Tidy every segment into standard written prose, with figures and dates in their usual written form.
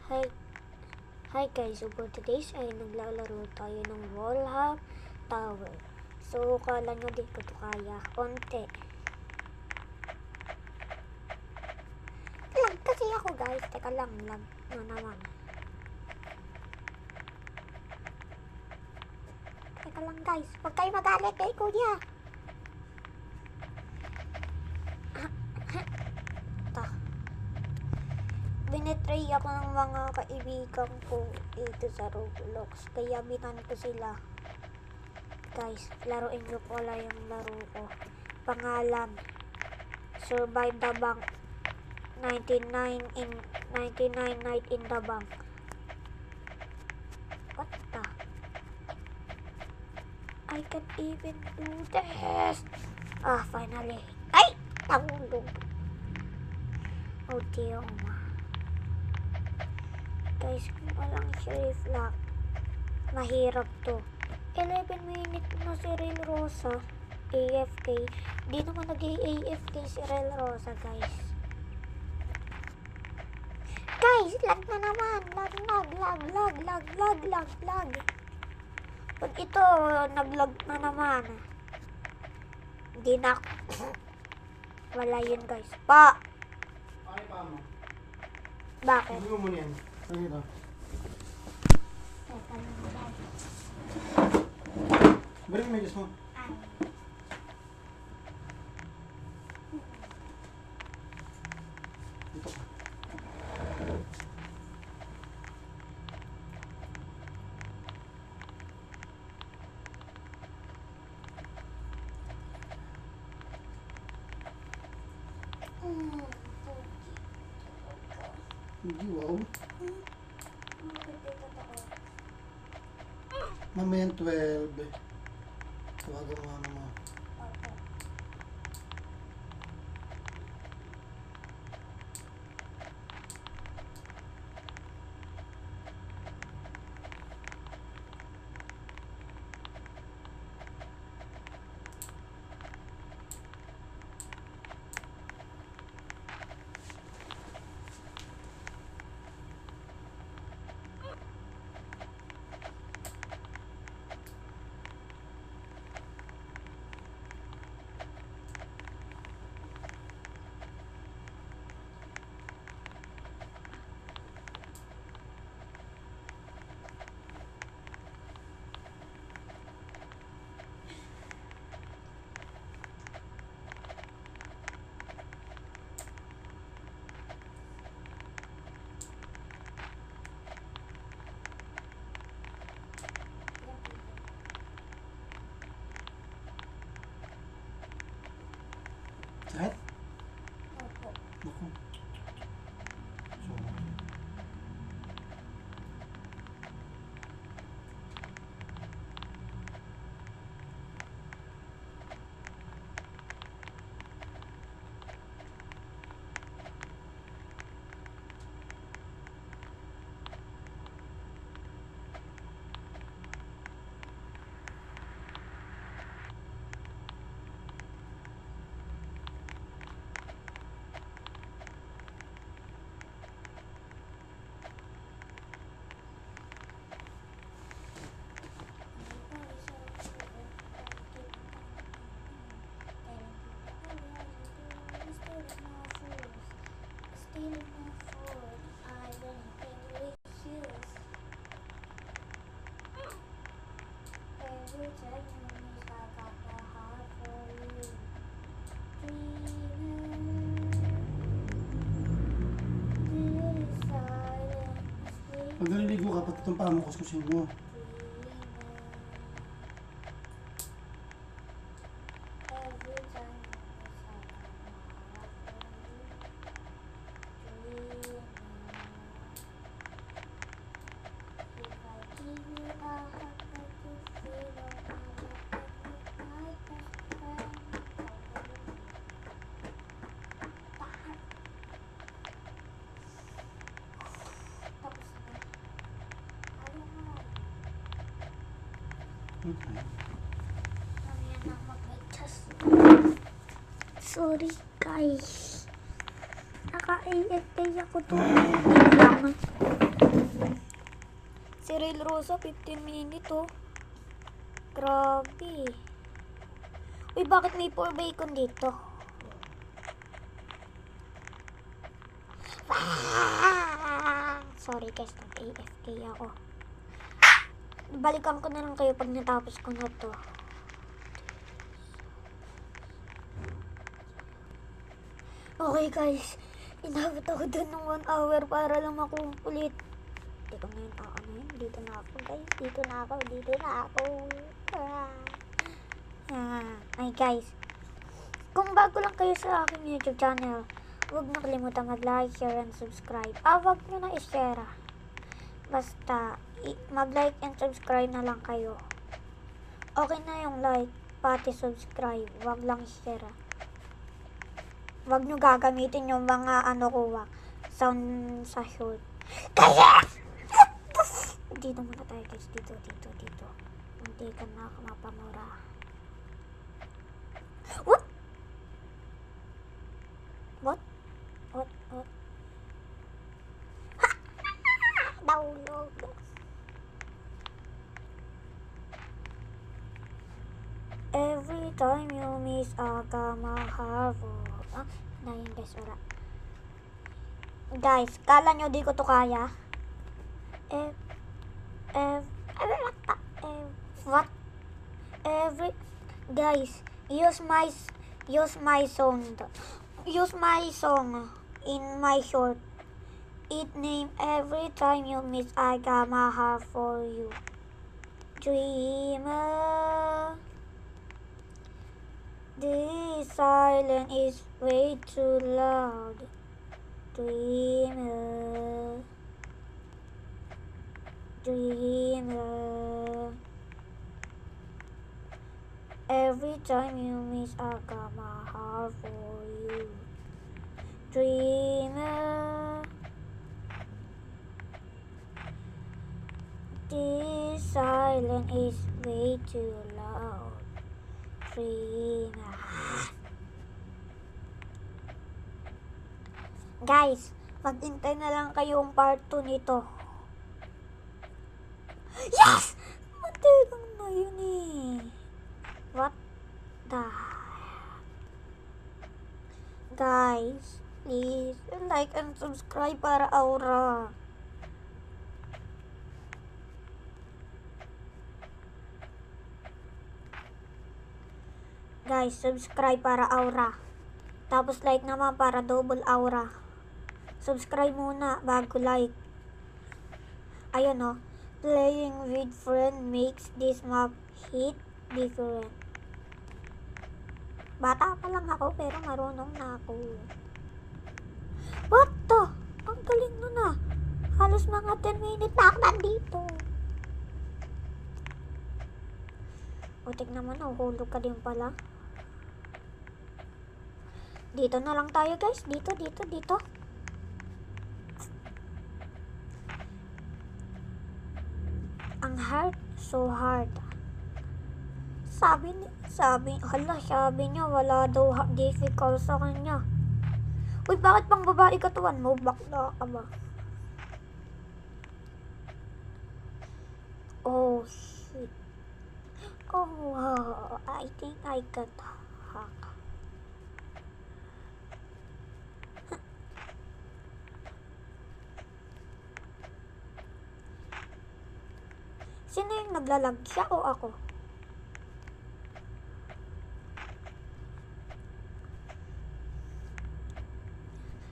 Hi, hi guys, so for today's ay naglalaro tayo ng Wallhack Tower. So, kala nyo di ko ito kaya. Konti. Lag kasi ako guys. Teka lang, lag na naman. Teka lang guys, huwag kayo magalit kay kuya. Binetray ako ng mga kaibigan ko dito sa Roblox. Kaya binan ko sila. Guys, laruin nyo po lang yung laro ko. Pangalan, Survive the Bank. 99 night in the bank. What the? I can't even do this. Finally. Ay! Nahulog. Oh dear. Guys, kung walang Sheriff Lock, mahirap to. 11 minutes na si Rel Rosa. AFK. Di naman nag-AFK si Rel Rosa, guys. Guys, lag na naman. Lag. Pag ito, naglag na naman. Hindi na. Wala yun, guys. Ay, pa mo. Bakit? Hindi mo muna yan. Ano ito? Teka lang, guys. Balik mo yung medyas mo. Dito ka. Hindi, wow. Mamaya 12. Tawagan mo ano mo. Sakit? Opo. Naku. So, pag naliligo ka, pati itong paa mo kuskusin mo. Okay. Sorry guys. Naka-AFK ako to. Lang. Si Rail Rosa, 15 minutes, oh. Grabe. Uy, bakit may 4 bacon dito? Sorry guys, nag-AFK ako. Balikan ko na lang kayo pag natapos ko na to. Okay guys, inabot ako dun ng 1 hour para lang makumplit. Dito ngayon, ano yun? Dito na ako guys, dito na ako. Ay guys, kung bago lang kayo sa aking YouTube channel, huwag na kalimutan mag-like, share, and subscribe. Huwag nyo na i-share. Basta, mag-like and subscribe na lang kayo. Okay na yung like, pati subscribe. Huwag lang i-share. Huwag nyo gagamitin yung mga sound sa short. Dito muna tayo guys. Dito. Hindi ka na ako mapamura. What? Daulog. Every time you miss a kamahavo. Na yun guys, wala. Guys, kala nyo di ko to kaya? What? Guys, use my song in my short. It name every time you miss I got my heart for you. Dreamer. This silence is way too loud. Dreamer. Every time you miss I got my heart for you. Dreamer. This silence is way too loud. Dreamer. Guys, maghintay na lang kayong part 2 nito. Yes! Mantigang na yun eh. What the... Guys, please like and subscribe para aura. Guys, subscribe para aura. Tapos like naman para double aura. Subscribe muna bago like. Ayun oh. Playing with friend makes this map hit different. Bata pa lang ako pero marunong na ako. What the? Ang galing nun ah. Halos mga 10 minutes na ako nandito. Utik naman, hulog ka din pala. Dito na lang tayo guys. Dito. Ang hard, so hard. Sabi niya wala daw difficult sa kanya. Uy, bakit pang babae katawan mo? Bakla ka ba? Oh, shit. Oh, I think I got hacked. Sino yung naglalag? Siya o ako?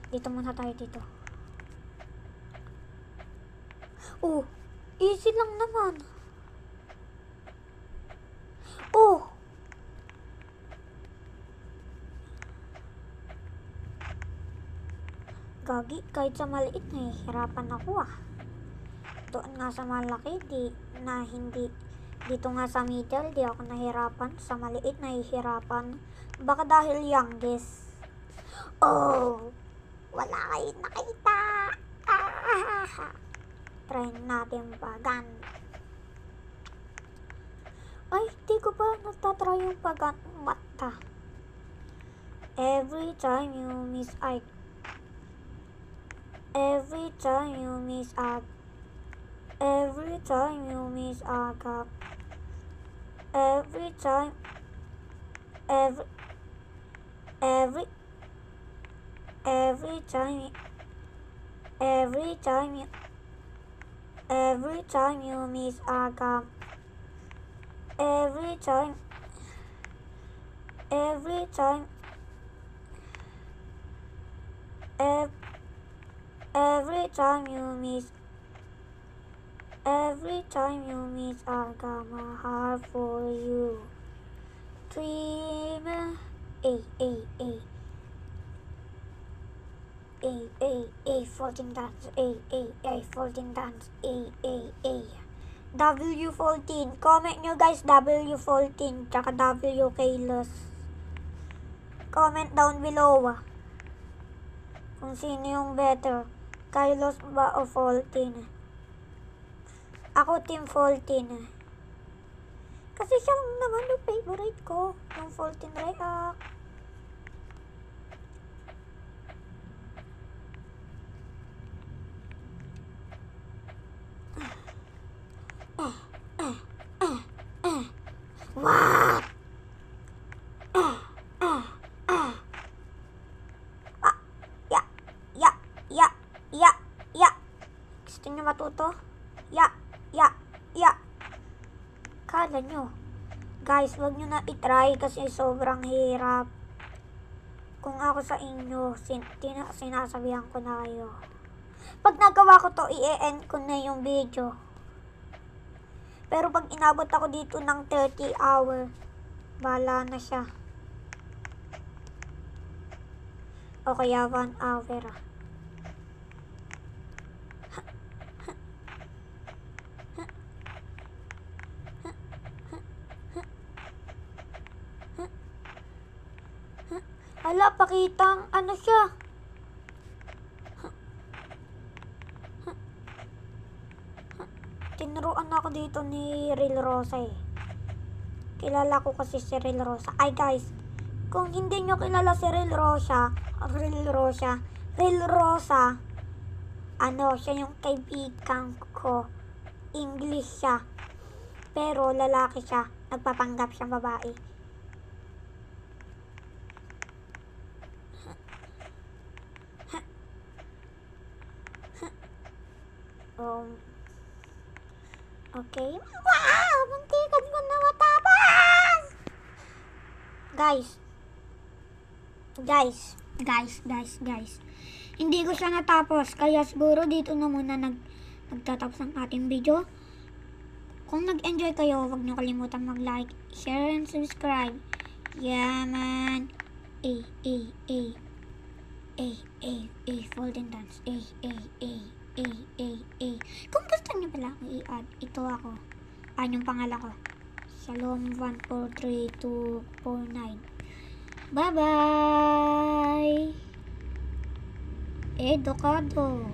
Dito muna tayo dito. Oh, easy lang naman. Oh. Gagi, kahit sa maliit nahihirapan ako ah. Doon nga sa malaki, dito nga sa middle, di ako nahirapan. Sa maliit, nahihirapan. Baka dahil youngest. Oh, wala kayong nakita. Try natin pagan. Ay, di ko ba natatry yung pagan mata. Every time you miss Every time you miss a gap. Every time. Every time. Every time you miss a gap. Every time. Every time. Every time you miss. Every time you miss a gap, my heart for you. Dream. Folding dance, folding dance, W14. Comment nyo guys, W14, tsaka W Kailos. Comment down below kung sino yung better, Kailos ba o 14. Ako team 14. Kasi siya lang naman yung favorite ko, yung 14 React. What? Ya. Gusto nyo matuto? Ya. Kala nyo. Guys, wag nyo na itry kasi sobrang hirap. Kung ako sa inyo, sinasabihan ko na kayo. Pag nagawa ko to, i-end ko na yung video. Pero pag inabot ako dito ng 30 hour, bala na siya. O kaya 1 hour. Hala, pakitang ano siya. Tinuruan ako dito ni Real Rosa eh. Kilala ko kasi si Real Rosa. Ay guys, kung hindi nyo kilala si Real Rosa, ano, siya yung kaibigan ko. English siya. Pero lalaki siya. Nagpapanggap siyang babae. Okay. Wow! Muntikan ko na matapos! Guys. Hindi ko siya natapos. Kaya siguro dito na muna nagtatapos ang ating video. Kung nag-enjoy kayo, huwag niyo kalimutan mag-like, share, and subscribe. Yeah, man. Folding dance. Kung gusto niyo pala i-add, ito ako. Yung pangalan ko. Shalom 143249. Bye-bye! Edukado.